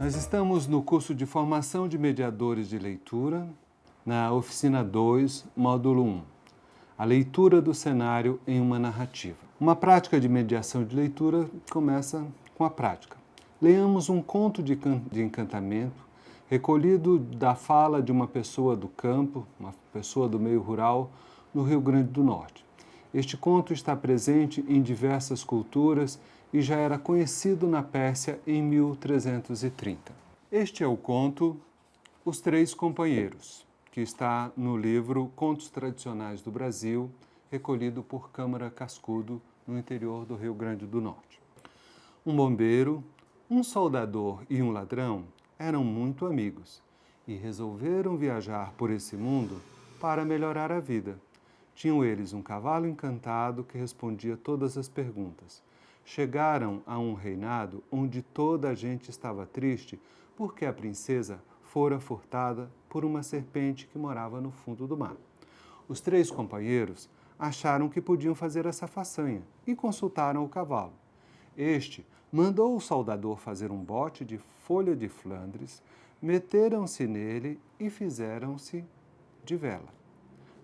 Nós estamos no curso de formação de mediadores de leitura, na oficina 2, módulo 1. A leitura do cenário em uma narrativa. Uma prática de mediação de leitura começa com a prática. Leamos um conto de encantamento recolhido da fala de uma pessoa do campo, uma pessoa do meio rural, no Rio Grande do Norte. Este conto está presente em diversas culturas e já era conhecido na Pérsia em 1330. Este é o conto Os Três Companheiros, que está no livro Contos Tradicionais do Brasil, recolhido por Câmara Cascudo, no interior do Rio Grande do Norte. Um bombeiro, um soldador e um ladrão eram muito amigos e resolveram viajar por esse mundo para melhorar a vida. Tinham eles um cavalo encantado que respondia todas as perguntas. Chegaram a um reinado onde toda a gente estava triste porque a princesa fora furtada por uma serpente que morava no fundo do mar. Os três companheiros acharam que podiam fazer essa façanha e consultaram o cavalo. Este mandou o soldador fazer um bote de folha de Flandres, meteram-se nele e fizeram-se de vela.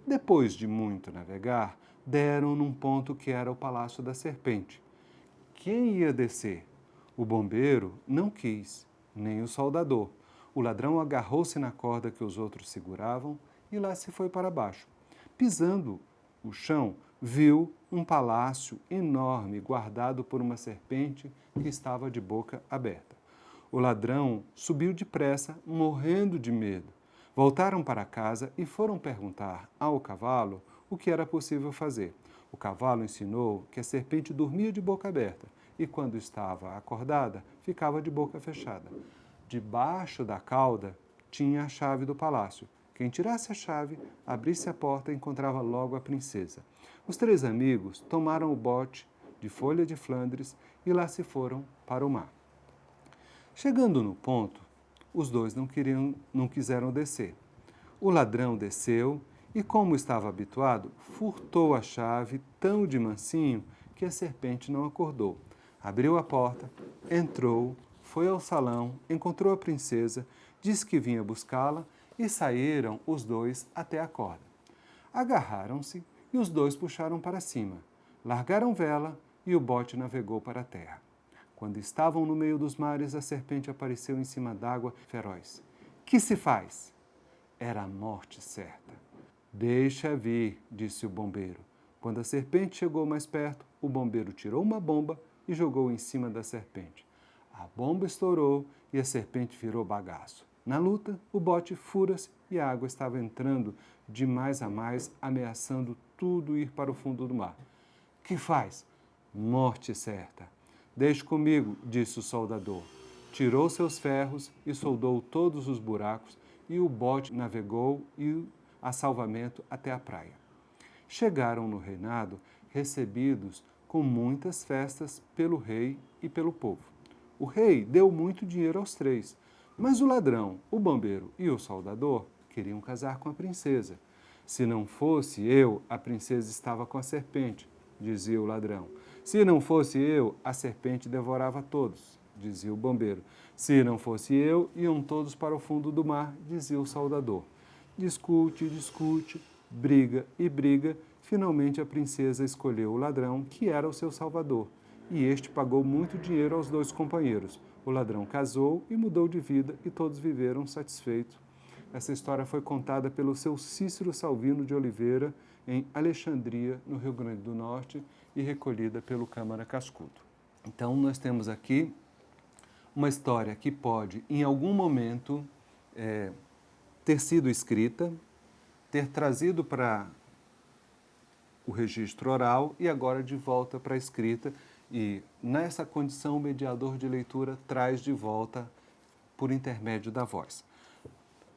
Depois de muito navegar, deram num ponto que era o Palácio da Serpente. Quem ia descer? O bombeiro não quis, nem o soldador. O ladrão agarrou-se na corda que os outros seguravam e lá se foi para baixo. Pisando o chão, viu um palácio enorme guardado por uma serpente que estava de boca aberta. O ladrão subiu depressa, morrendo de medo. Voltaram para casa e foram perguntar ao cavalo o que era possível fazer. O cavalo ensinou que a serpente dormia de boca aberta e, quando estava acordada, ficava de boca fechada. Debaixo da cauda tinha a chave do palácio. Quem tirasse a chave, abrisse a porta e encontrava logo a princesa. Os três amigos tomaram o bote de folha de Flandres e lá se foram para o mar. Chegando no ponto, os dois não quiseram descer. O ladrão desceu e, como estava habituado, furtou a chave tão de mansinho que a serpente não acordou. Abriu a porta, entrou, foi ao salão, encontrou a princesa, disse que vinha buscá-la e saíram os dois até a corda. Agarraram-se e os dois puxaram para cima. Largaram vela e o bote navegou para a terra. Quando estavam no meio dos mares, a serpente apareceu em cima d'água, feroz. Que se faz? Era a morte certa. Deixa vir, disse o bombeiro. Quando a serpente chegou mais perto, o bombeiro tirou uma bomba e jogou em cima da serpente. A bomba estourou e a serpente virou bagaço. Na luta, o bote fura-se e a água estava entrando de mais a mais, ameaçando tudo ir para o fundo do mar. Que faz? Morte certa. Deixe comigo, disse o soldador. Tirou seus ferros e soldou todos os buracos e o bote navegou a salvamento até a praia. Chegaram no reinado recebidos com muitas festas pelo rei e pelo povo. O rei deu muito dinheiro aos três, mas o ladrão, o bombeiro e o soldador queriam casar com a princesa. Se não fosse eu, a princesa estava com a serpente, dizia o ladrão. Se não fosse eu, a serpente devorava todos, dizia o bombeiro. Se não fosse eu, iam todos para o fundo do mar, dizia o soldador. Discute, briga e briga. Finalmente a princesa escolheu o ladrão, que era o seu salvador, e este pagou muito dinheiro aos dois companheiros. O ladrão casou e mudou de vida e todos viveram satisfeitos. Essa história foi contada pelo seu Cícero Salvino de Oliveira, em Alexandria, no Rio Grande do Norte, e recolhida pelo Câmara Cascudo. Então, nós temos aqui uma história que pode, em algum momento, ter sido escrita, ter trazido para o registro oral e agora de volta para a escrita. E, nessa condição, o mediador de leitura traz de volta por intermédio da voz.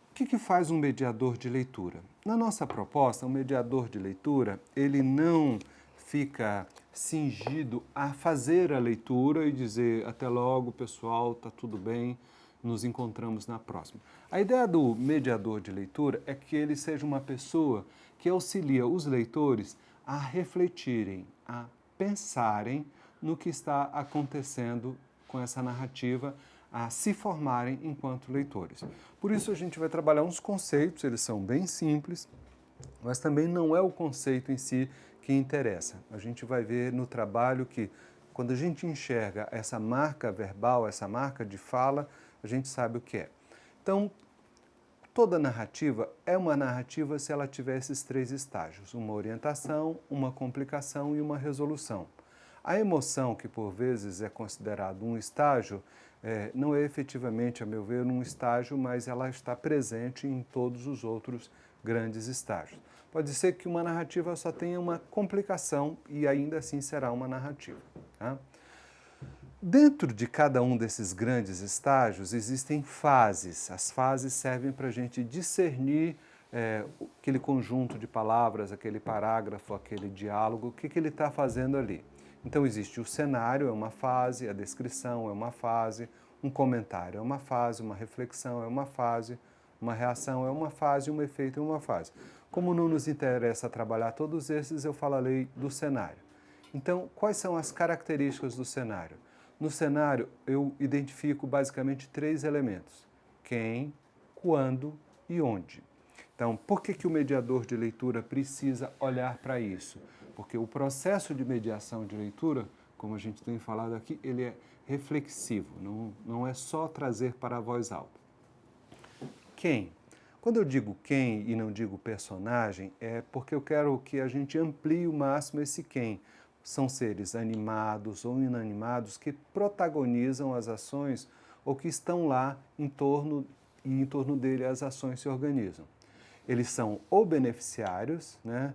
O que faz um mediador de leitura? Na nossa proposta, um mediador de leitura, ele não fica cingido a fazer a leitura e dizer até logo, pessoal, está tudo bem, nos encontramos na próxima. A ideia do mediador de leitura é que ele seja uma pessoa que auxilia os leitores a refletirem, a pensarem no que está acontecendo com essa narrativa, a se formarem enquanto leitores. Por isso a gente vai trabalhar uns conceitos, eles são bem simples, mas também não é o conceito em si que interessa. A gente vai ver no trabalho que quando a gente enxerga essa marca verbal, essa marca de fala, a gente sabe o que é. Então, toda narrativa é uma narrativa se ela tiver esses três estágios, uma orientação, uma complicação e uma resolução. A emoção, que por vezes é considerado um estágio, não é efetivamente, a meu ver, um estágio, mas ela está presente em todos os outros grandes estágios. Pode ser que uma narrativa só tenha uma complicação e ainda assim será uma narrativa. Tá? Dentro de cada um desses grandes estágios existem fases. As fases servem para a gente discernir aquele conjunto de palavras, aquele parágrafo, aquele diálogo, o que ele está fazendo ali. Então existe o cenário, é uma fase, a descrição é uma fase, um comentário é uma fase, uma reflexão é uma fase, uma reação é uma fase, um efeito é uma fase. Como não nos interessa trabalhar todos esses, eu falarei do cenário. Então, quais são as características do cenário? No cenário, eu identifico basicamente três elementos: quem, quando e onde. Então, por que o mediador de leitura precisa olhar para isso? Porque o processo de mediação de leitura, como a gente tem falado aqui, ele é reflexivo, não é só trazer para a voz alta. Quem? Quando eu digo quem e não digo personagem, é porque eu quero que a gente amplie o máximo esse quem. São seres animados ou inanimados que protagonizam as ações ou que estão lá em torno dele as ações se organizam. Eles são ou beneficiários, né,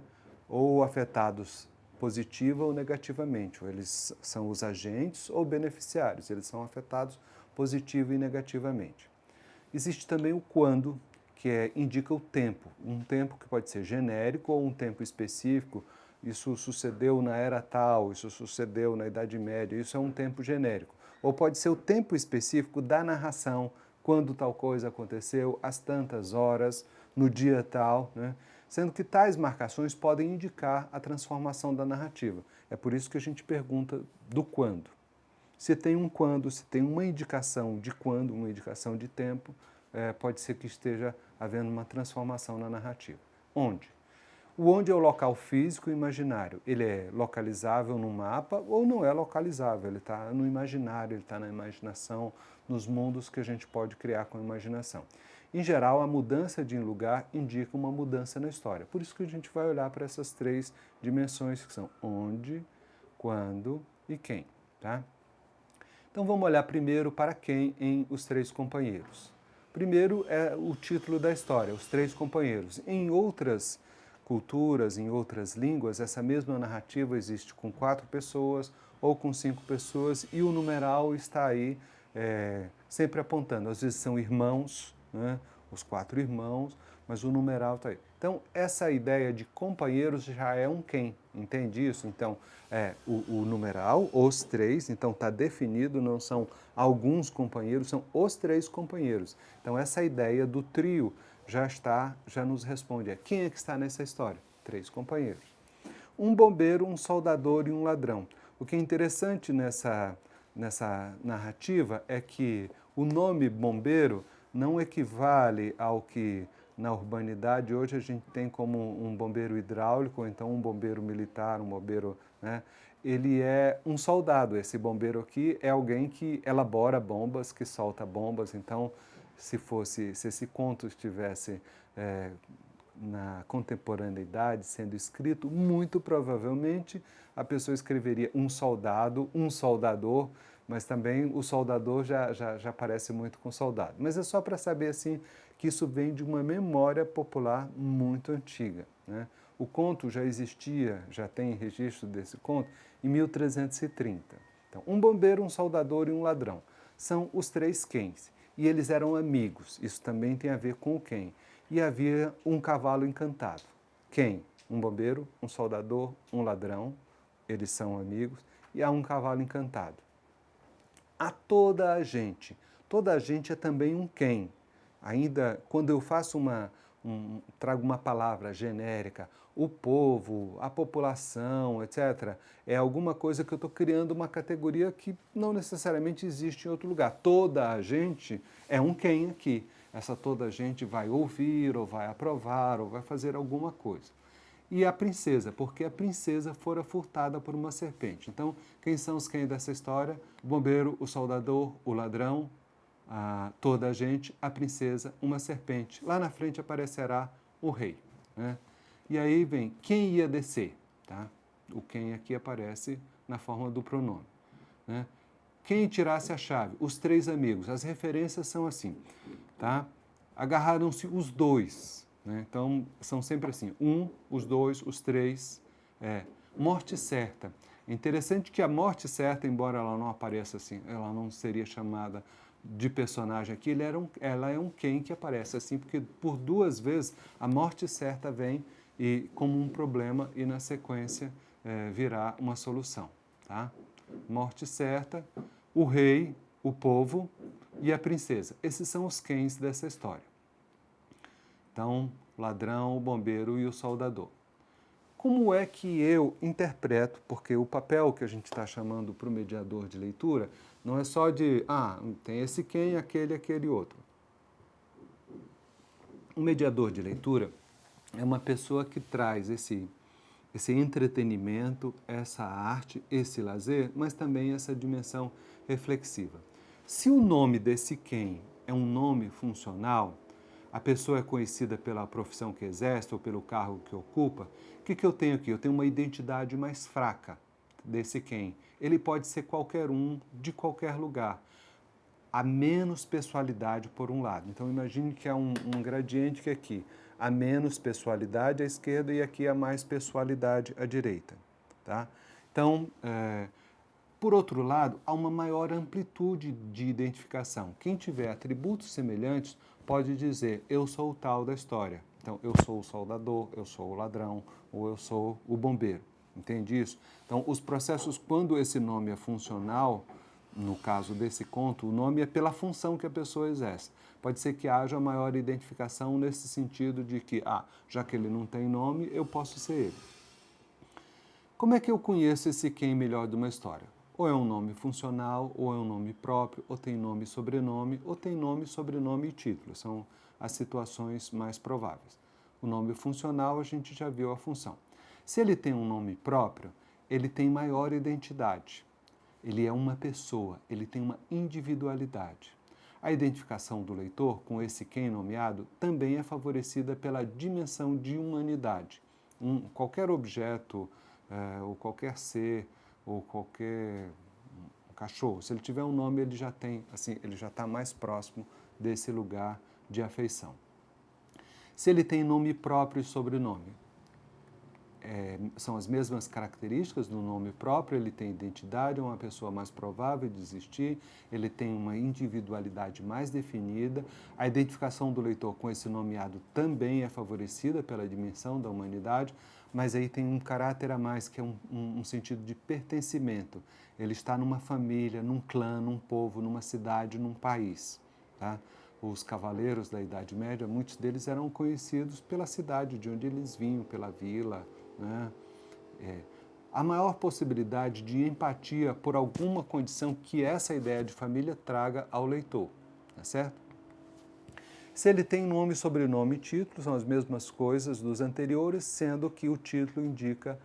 ou afetados positiva ou negativamente. Ou eles são os agentes ou beneficiários, eles são afetados positivo e negativamente. Existe também o quando, que indica o tempo, um tempo que pode ser genérico ou um tempo específico. Isso sucedeu na era tal, isso sucedeu na Idade Média, isso é um tempo genérico. Ou pode ser o tempo específico da narração, quando tal coisa aconteceu, às tantas horas, no dia tal, né? Sendo que tais marcações podem indicar a transformação da narrativa. É por isso que a gente pergunta do quando. Se tem um quando, se tem uma indicação de quando, uma indicação de tempo, pode ser que esteja havendo uma transformação na narrativa. Onde? O onde é o local físico e imaginário. Ele é localizável no mapa ou não é localizável, ele está no imaginário, ele está na imaginação, nos mundos que a gente pode criar com a imaginação. Em geral, a mudança de lugar indica uma mudança na história. Por isso que a gente vai olhar para essas três dimensões que são onde, quando e quem. Tá? Então vamos olhar primeiro para quem em Os Três Companheiros. Primeiro é o título da história, Os Três Companheiros. Em outras culturas, em outras línguas, essa mesma narrativa existe com 4 pessoas ou com 5 pessoas e o numeral está aí sempre apontando. Às vezes são irmãos, né? Os 4 irmãos, mas o numeral está aí. Então, essa ideia de companheiros já é um quem, entende isso? Então, o numeral, os 3, então está definido, não são alguns companheiros, são os 3 companheiros. Então, essa ideia do trio já nos responde. Quem é que está nessa história? 3 companheiros. Um bombeiro, um soldador e um ladrão. O que é interessante nessa narrativa é que o nome bombeiro não equivale ao que na urbanidade hoje a gente tem como um bombeiro hidráulico, ou então um bombeiro militar, um bombeiro, né? Ele é um soldado. Esse bombeiro aqui é alguém que elabora bombas, que solta bombas. Então, se esse conto estivesse na contemporaneidade sendo escrito, muito provavelmente a pessoa escreveria um soldado, um soldador, mas também o soldador já parece muito com soldado. Mas é só para saber assim que isso vem de uma memória popular muito antiga, né? O conto já existia, já tem registro desse conto, em 1330. Então, um bombeiro, um soldador e um ladrão. São os 3 quens. E eles eram amigos, isso também tem a ver com o quem. E havia um cavalo encantado. Quem? Um bombeiro, um soldador, um ladrão, eles são amigos, e há um cavalo encantado. A toda a gente é também um quem. Ainda quando eu faço trago uma palavra genérica, o povo, a população, etc., é alguma coisa que eu estou criando uma categoria que não necessariamente existe em outro lugar. Toda a gente é um quem aqui. Essa toda a gente vai ouvir, ou vai aprovar, ou vai fazer alguma coisa. E a princesa, porque a princesa fora furtada por uma serpente. Então, quem são os quem dessa história? O bombeiro, o soldador, o ladrão, toda a gente, a princesa, uma serpente. Lá na frente aparecerá o rei. Né? E aí vem quem ia descer. Tá? O quem aqui aparece na forma do pronome. Né? Quem tirasse a chave? Os três amigos. As referências são assim. Tá? Agarraram-se os dois. Né? Então, são sempre assim, os dois, os três, morte certa. É interessante que a morte certa, embora ela não apareça assim, ela não seria chamada de personagem aqui, ela é um quem que aparece assim, porque por duas vezes a morte certa vem e como um problema e na sequência virá uma solução. Tá? Morte certa, o rei, o povo e a princesa. Esses são os quens dessa história. Então, o ladrão, o bombeiro e o soldador. Como é que eu interpreto, porque o papel que a gente está chamando para o mediador de leitura não é só de, tem esse quem, aquele outro. O mediador de leitura é uma pessoa que traz esse entretenimento, essa arte, esse lazer, mas também essa dimensão reflexiva. Se o nome desse quem é um nome funcional, a pessoa é conhecida pela profissão que exerce ou pelo cargo que ocupa, o que eu tenho aqui? Eu tenho uma identidade mais fraca desse quem. Ele pode ser qualquer um, de qualquer lugar. Há menos pessoalidade por um lado. Então imagine que há um gradiente que aqui há menos pessoalidade à esquerda e aqui há mais pessoalidade à direita. Tá? Então, por outro lado, há uma maior amplitude de identificação. Quem tiver atributos semelhantes pode dizer, eu sou o tal da história. Então, eu sou o soldador, eu sou o ladrão, ou eu sou o bombeiro. Entende isso? Então, os processos, quando esse nome é funcional, no caso desse conto, o nome é pela função que a pessoa exerce. Pode ser que haja maior identificação nesse sentido de que, já que ele não tem nome, eu posso ser ele. Como é que eu conheço esse quem melhor de uma história? Ou é um nome funcional, ou é um nome próprio, ou tem nome e sobrenome, ou tem nome, sobrenome e título. São as situações mais prováveis. O nome funcional, a gente já viu a função. Se ele tem um nome próprio, ele tem maior identidade. Ele é uma pessoa, ele tem uma individualidade. A identificação do leitor com esse quem nomeado também é favorecida pela dimensão de humanidade. Qualquer objeto, ou qualquer ser, ou qualquer cachorro, se ele tiver um nome, ele já tem, assim, ele já está mais próximo desse lugar de afeição. Se ele tem nome próprio e sobrenome, são as mesmas características do nome próprio, ele tem identidade, é uma pessoa mais provável de existir, ele tem uma individualidade mais definida, a identificação do leitor com esse nomeado também é favorecida pela dimensão da humanidade, mas aí tem um caráter a mais, que é um sentido de pertencimento. Ele está numa família, num clã, num povo, numa cidade, num país. Tá? Os cavaleiros da Idade Média, muitos deles eram conhecidos pela cidade de onde eles vinham, pela vila. Né? A maior possibilidade de empatia por alguma condição que essa ideia de família traga ao leitor. Tá certo? Se ele tem nome, sobrenome e título, são as mesmas coisas dos anteriores, sendo que o título indica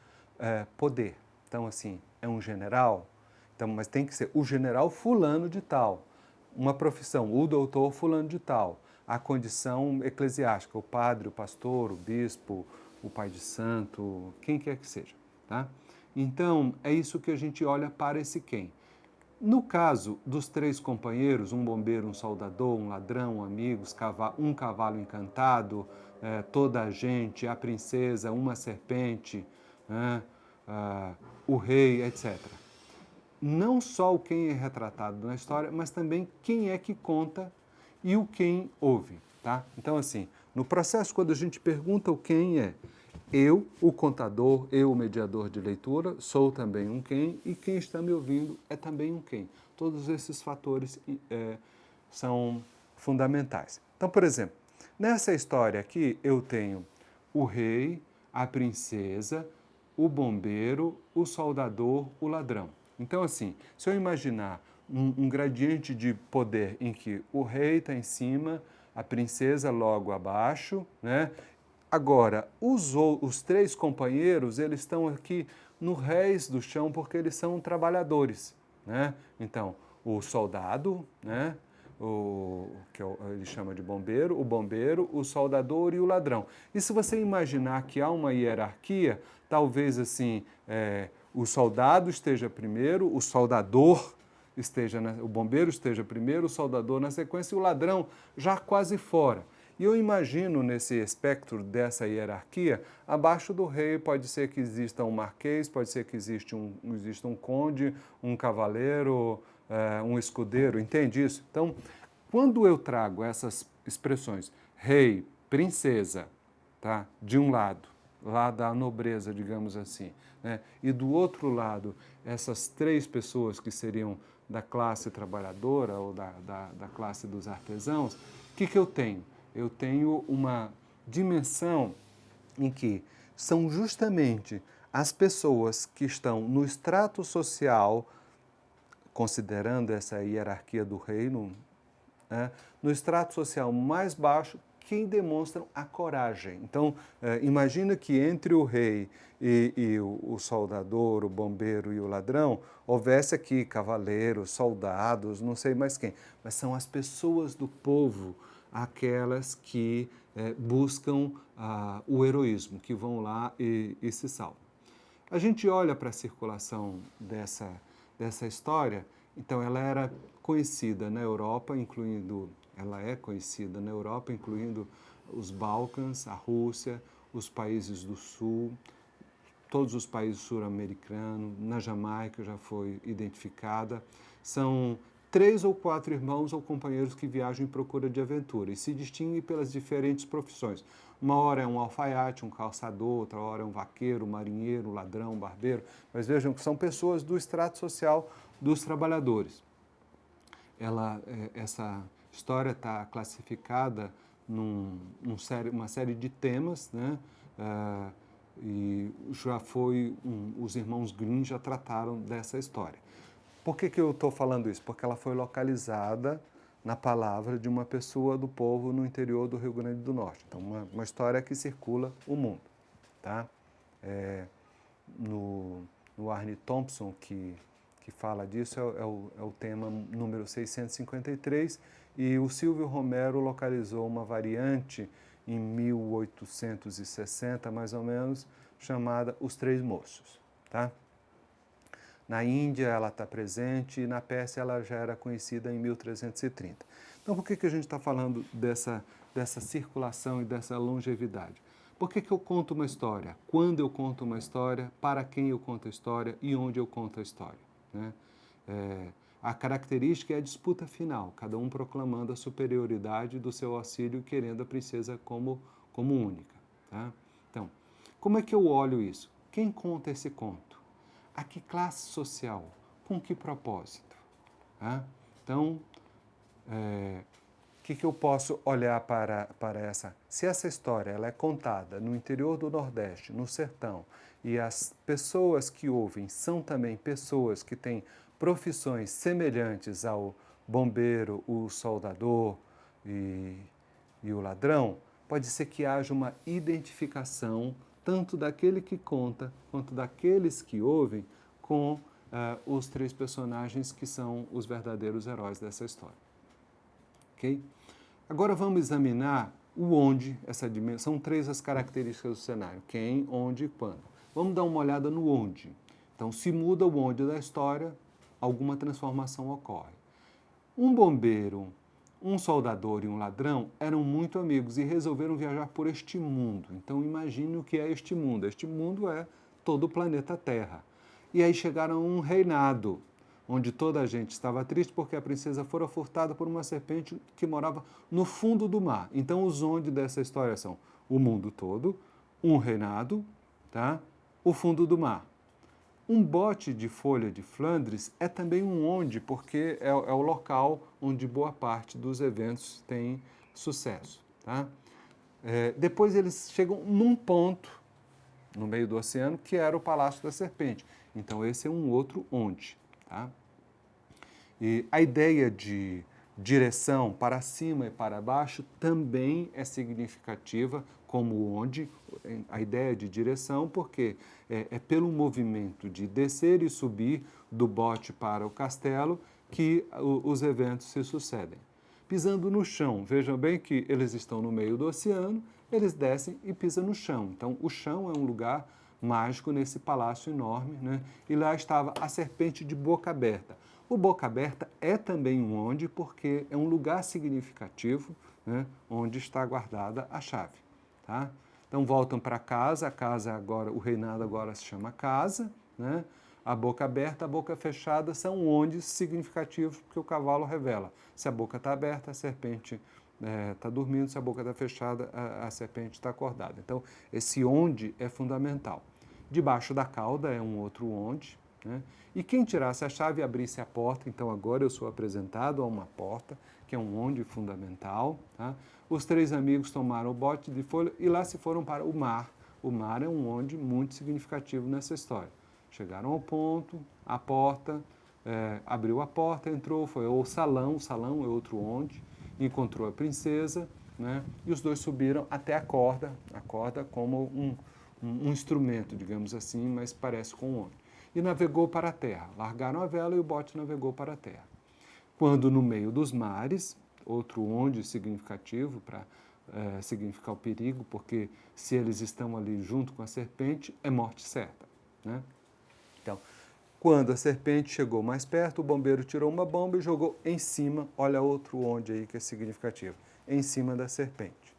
poder. Então, assim, é um general, então, mas tem que ser o general fulano de tal. Uma profissão, o doutor fulano de tal. A condição eclesiástica, o padre, o pastor, o bispo, o pai de santo, quem quer que seja. Tá? Então, é isso que a gente olha para esse quem. No caso dos três companheiros, um bombeiro, um soldador, um ladrão, amigos, um cavalo encantado, toda a gente, a princesa, uma serpente, o rei, etc. Não só o quem é retratado na história, mas também quem é que conta e o quem ouve. Tá? Então, assim, no processo, quando a gente pergunta o quem é, eu, o contador, eu, o mediador de leitura, sou também um quem, e quem está me ouvindo é também um quem. Todos esses fatores são fundamentais. Então, por exemplo, Nessa história aqui, eu tenho o rei, a princesa, o bombeiro, o soldador, o ladrão. Então, assim, se eu imaginar um gradiente de poder em que o rei está em cima, a princesa logo abaixo, né? Agora, os três companheiros, eles estão aqui no rés do chão porque eles são trabalhadores, né? Então, o soldado, né? Ele chama de bombeiro, o soldador e o ladrão. E se você imaginar que há uma hierarquia, talvez assim, o soldado esteja primeiro, o soldador o bombeiro esteja primeiro, o soldador na sequência e o ladrão já quase fora. E eu imagino nesse espectro dessa hierarquia, abaixo do rei pode ser que exista um marquês, pode ser que exista um conde, um cavaleiro, um escudeiro, entende isso? Então, quando eu trago essas expressões, rei, princesa, tá? De um lado, lá da nobreza, digamos assim, né? E do outro lado, essas três pessoas que seriam da classe trabalhadora ou da classe dos artesãos, o que eu tenho? Eu tenho uma dimensão em que são justamente as pessoas que estão no extrato social, considerando essa hierarquia do reino, né, no extrato social mais baixo, quem demonstram a coragem. Então, imagina que entre o rei e o soldador, o bombeiro e o ladrão, houvesse aqui cavaleiros, soldados, não sei mais quem, mas são as pessoas do povo, aquelas que buscam o heroísmo, que vão lá e se salvam. A gente olha para a circulação dessa história, então ela era conhecida na Europa, ela é conhecida na Europa, incluindo os Balcãs, a Rússia, os países do Sul, todos os países sul-americanos, na Jamaica já foi identificada. São 3 ou 4 irmãos ou companheiros que viajam em procura de aventura e se distinguem pelas diferentes profissões. Uma hora é um alfaiate, um calçador, outra hora é um vaqueiro, um marinheiro, um ladrão, um barbeiro. Mas vejam que são pessoas do extrato social dos trabalhadores. Essa história está classificada numa série de temas, né? E já os irmãos Grimm já trataram dessa história. Por que eu estou falando isso? Porque ela foi localizada na palavra de uma pessoa do povo no interior do Rio Grande do Norte. Então, uma história que circula o mundo. Tá? No Arne Thompson, que fala disso, é o tema número 653, e o Silvio Romero localizou uma variante em 1860, mais ou menos, chamada Os Três Moços. Tá? Na Índia ela está presente e na Pérsia ela já era conhecida em 1330. Então, por que a gente está falando dessa circulação e dessa longevidade? Por que eu conto uma história? Quando eu conto uma história? Para quem eu conto a história? E onde eu conto a história? Né? A característica é a disputa final, cada um proclamando a superioridade do seu auxílio e querendo a princesa como única. Tá? Então, como é que eu olho isso? Quem conta esse conto? A que classe social? Com que propósito? Então, o que eu posso olhar para essa? Se essa história ela é contada no interior do Nordeste, no sertão, e as pessoas que ouvem são também pessoas que têm profissões semelhantes ao bombeiro, o soldador e o ladrão, pode ser que haja uma identificação tanto daquele que conta quanto daqueles que ouvem com os três personagens que são os verdadeiros heróis dessa história. Ok? Agora vamos examinar o onde, essa dimensão. São 3 as características do cenário: quem, onde e quando. Vamos dar uma olhada no onde. Então, se muda o onde da história, alguma transformação ocorre. Um bombeiro, um soldador e um ladrão eram muito amigos e resolveram viajar por este mundo. Então, imagine o que é este mundo. Este mundo é todo o planeta Terra. E aí chegaram a um reinado, onde toda a gente estava triste porque a princesa fora furtada por uma serpente que morava no fundo do mar. Então, os onde dessa história são o mundo todo, um reinado, tá? O fundo do mar. Um bote de folha de Flandres é também um onde, porque é o local onde boa parte dos eventos tem sucesso. Tá? Depois eles chegam num ponto, no meio do oceano, que era o Palácio da Serpente. Então esse é um outro onde. Tá? E a ideia de direção para cima e para baixo também é significativa como onde, a ideia de direção, porque é pelo movimento de descer e subir do bote para o castelo que os eventos se sucedem. Pisando no chão, vejam bem que eles estão no meio do oceano, eles descem e pisam no chão. Então o chão é um lugar mágico nesse palácio enorme, né? E lá estava a serpente de boca aberta. O boca aberta é também um onde, porque é um lugar significativo, né, onde está guardada a chave. Tá? Então voltam para casa, a casa agora, o reinado agora se chama casa, né? A boca aberta, a boca fechada são ondes significativos, porque o cavalo revela. Se a boca está aberta, a serpente está dormindo, se a boca está fechada, a serpente está acordada. Então, esse onde é fundamental. Debaixo da cauda é um outro onde, né? E quem tirasse a chave e abrisse a porta, então agora eu sou apresentado a uma porta, que é um onde fundamental. Tá? Os três amigos tomaram o bote de folha e lá se foram para o mar. O mar é um onde muito significativo nessa história. Chegaram ao ponto, a porta, abriu a porta, entrou, foi ao salão, o salão é outro onde, encontrou a princesa, né? E os dois subiram até a corda como um instrumento, digamos assim, mas parece com um onde. E navegou para a terra. Largaram a vela e o bote navegou para a terra. Quando no meio dos mares, outro onde significativo para significar o perigo, porque se eles estão ali junto com a serpente, é morte certa, né? Então, quando a serpente chegou mais perto, o bombeiro tirou uma bomba e jogou em cima, olha outro onde aí que é significativo, em cima da serpente.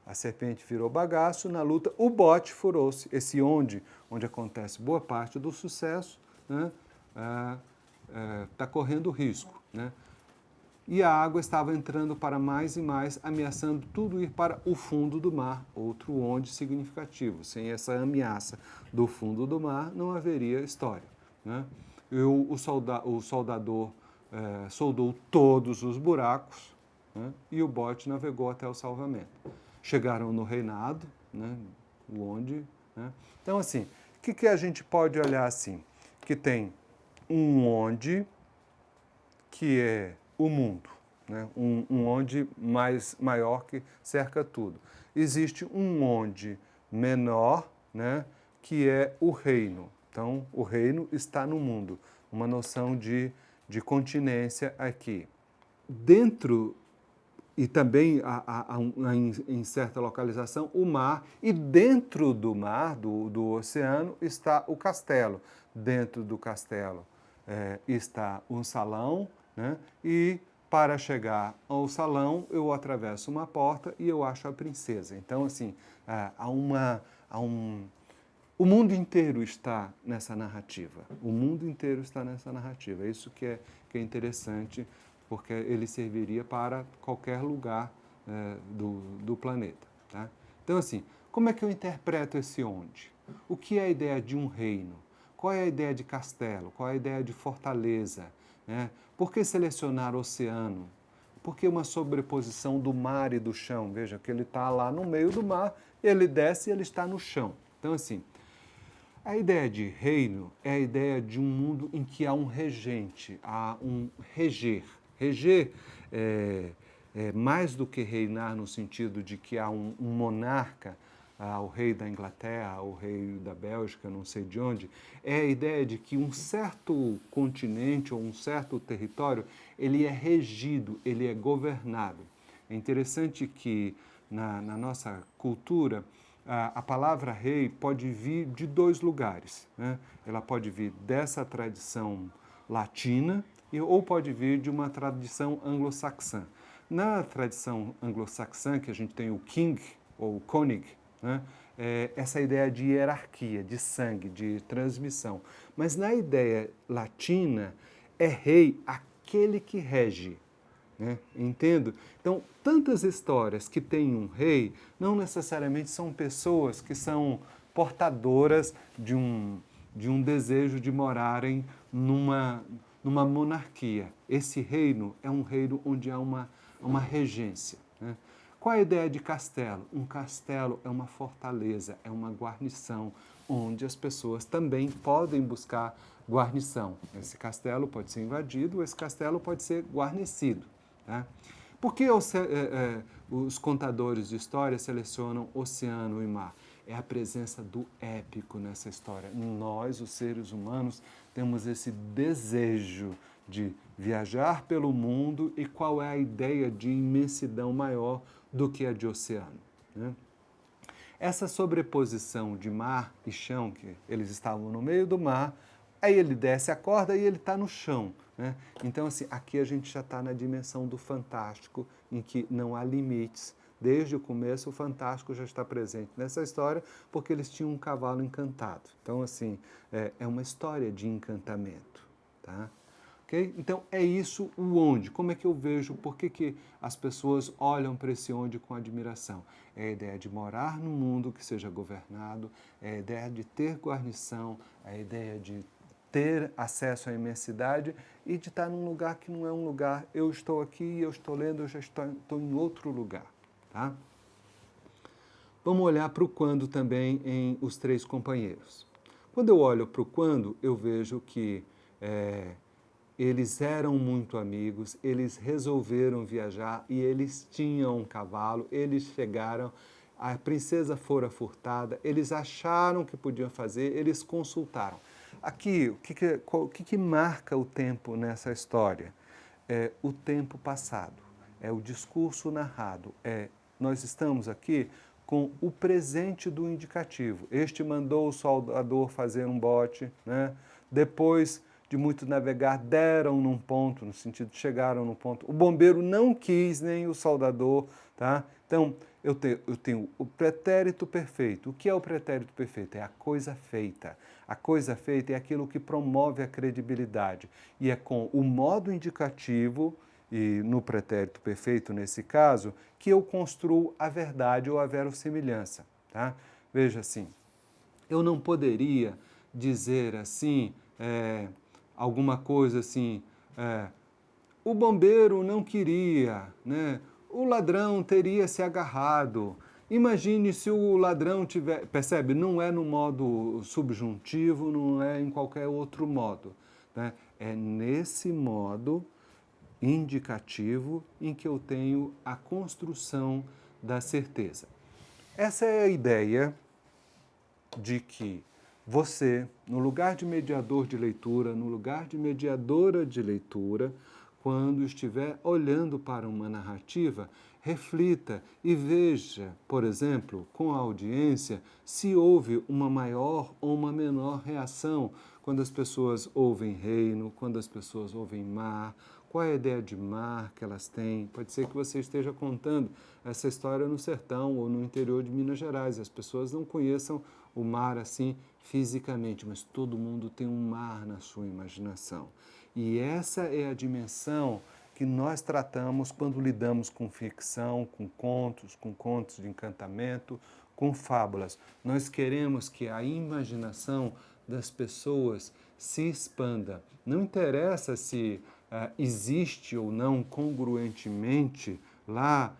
A serpente virou bagaço, na luta o bote furou-se. Esse onde acontece boa parte do sucesso, né, tá correndo risco, né? E a água estava entrando para mais e mais, ameaçando tudo ir para o fundo do mar, outro onde significativo. Sem essa ameaça do fundo do mar, não haveria história, né? O soldador soldou todos os buracos, né, e o bote navegou até o salvamento. Chegaram no reinado, né, o onde, né? Então, assim, o que a gente pode olhar assim? Que tem um onde, que é o mundo, né? Um onde maior que cerca tudo. Existe um onde menor, né, que é o reino. Então, o reino está no mundo. Uma noção de continência aqui. Dentro e também em certa localização, o mar, e dentro do mar, do oceano, está o castelo. Dentro do castelo está um salão, né? E para chegar ao salão, eu atravesso uma porta e eu acho a princesa. Então, assim, o mundo inteiro está nessa narrativa. O mundo inteiro está nessa narrativa. É isso que é interessante, porque ele serviria para qualquer lugar do planeta. Tá? Então, assim, como é que eu interpreto esse onde? O que é a ideia de um reino? Qual é a ideia de castelo? Qual é a ideia de fortaleza? Né? Por que selecionar o oceano? Por que uma sobreposição do mar e do chão? Veja que ele está lá no meio do mar, ele desce e ele está no chão. Então, assim, a ideia de reino é a ideia de um mundo em que há um regente, há um reger. Reger é mais do que reinar no sentido de que há um monarca, o rei da Inglaterra, o rei da Bélgica, não sei de onde, é a ideia de que um certo continente ou um certo território, ele é regido, ele é governado. É interessante que na nossa cultura, a palavra rei pode vir de dois lugares, né? Ela pode vir dessa tradição latina ou pode vir de uma tradição anglo-saxã. Na tradição anglo-saxã, que a gente tem o king ou o König, né? Essa ideia de hierarquia, de sangue, de transmissão. Mas na ideia latina, é rei aquele que rege. Né? Entendo? Então, tantas histórias que têm um rei, não necessariamente são pessoas que são portadoras de um desejo de morarem numa monarquia. Esse reino é um reino onde há uma regência. Né? Qual é a ideia de castelo? Um castelo é uma fortaleza, é uma guarnição, onde as pessoas também podem buscar guarnição. Esse castelo pode ser invadido, esse castelo pode ser guarnecido. Tá? Por que os contadores de história selecionam oceano e mar? É a presença do épico nessa história. Nós, os seres humanos, temos esse desejo de viajar pelo mundo e qual é a ideia de imensidão maior do que a de oceano, né? Essa sobreposição de mar e chão, que eles estavam no meio do mar, aí ele desce a corda e ele está no chão, né? Então, assim, aqui a gente já está na dimensão do fantástico, em que não há limites. Desde o começo, o fantástico já está presente nessa história, porque eles tinham um cavalo encantado. Então, assim, é uma história de encantamento, tá? Okay? Então, é isso o onde. Como é que eu vejo? Por que as pessoas olham para esse onde com admiração? É a ideia de morar num mundo que seja governado, é a ideia de ter guarnição, é a ideia de ter acesso à imensidade e de estar num lugar que não é um lugar. Eu estou aqui, eu estou lendo, eu já estou em outro lugar. Tá? Vamos olhar para o quando também em Os Três Companheiros. Quando eu olho para o quando, eu vejo que eles eram muito amigos, eles resolveram viajar e eles tinham um cavalo, eles chegaram, a princesa fora furtada, eles acharam que podiam fazer, eles consultaram. Aqui, o que marca o tempo nessa história? É o tempo passado, é o discurso narrado, nós estamos aqui com o presente do indicativo. Este mandou o soldador fazer um bote, né? Depois de muito navegar, deram num ponto, no sentido de chegaram num ponto. O bombeiro não quis, nem o soldador, tá? Então, eu tenho o pretérito perfeito. O que é o pretérito perfeito? É a coisa feita. A coisa feita é aquilo que promove a credibilidade. E é com o modo indicativo, e no pretérito perfeito, nesse caso, que eu construo a verdade ou a verossimilhança, tá? Veja assim, eu não poderia dizer assim, alguma coisa assim, o bombeiro não queria, né? O ladrão teria se agarrado. Imagine se o ladrão tiver... Percebe? Não é no modo subjuntivo, não é em qualquer outro modo, né? É nesse modo indicativo em que eu tenho a construção da certeza. Essa é a ideia de que você, no lugar de mediador de leitura, no lugar de mediadora de leitura, quando estiver olhando para uma narrativa, reflita e veja, por exemplo, com a audiência, se houve uma maior ou uma menor reação quando as pessoas ouvem reino, quando as pessoas ouvem mar, qual é a ideia de mar que elas têm. Pode ser que você esteja contando essa história no sertão ou no interior de Minas Gerais, e as pessoas não conheçam o mar assim fisicamente, mas todo mundo tem um mar na sua imaginação. E essa é a dimensão que nós tratamos quando lidamos com ficção, com contos de encantamento, com fábulas. Nós queremos que a imaginação das pessoas se expanda. Não interessa se existe ou não congruentemente lá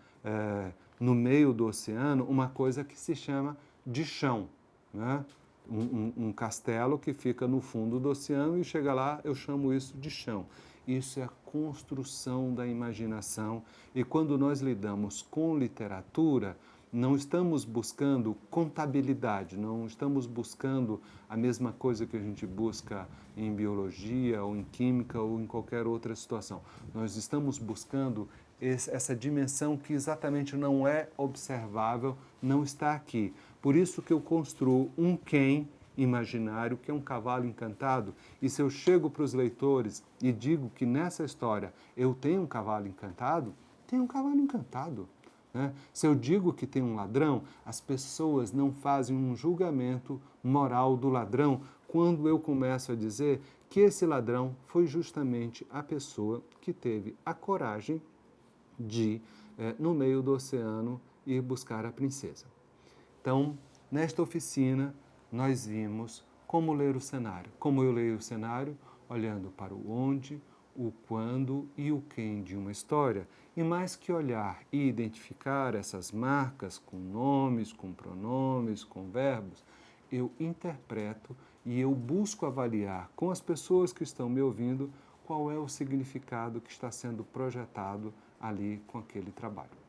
no meio do oceano uma coisa que se chama de chão, né? Um castelo que fica no fundo do oceano e chega lá, eu chamo isso de chão. Isso é a construção da imaginação e quando nós lidamos com literatura, não estamos buscando contabilidade, não estamos buscando a mesma coisa que a gente busca em biologia ou em química ou em qualquer outra situação. Nós estamos buscando essa dimensão que exatamente não é observável, não está aqui. Por isso que eu construo um quem imaginário, que é um cavalo encantado, e se eu chego para os leitores e digo que nessa história eu tenho um cavalo encantado, tem um cavalo encantado. Né? Se eu digo que tem um ladrão, as pessoas não fazem um julgamento moral do ladrão quando eu começo a dizer que esse ladrão foi justamente a pessoa que teve a coragem de, no meio do oceano, ir buscar a princesa. Então, nesta oficina, nós vimos como ler o cenário. Como eu leio o cenário? Olhando para o onde, o quando e o quem de uma história, e mais que olhar e identificar essas marcas com nomes, com pronomes, com verbos, eu interpreto e eu busco avaliar com as pessoas que estão me ouvindo qual é o significado que está sendo projetado ali com aquele trabalho.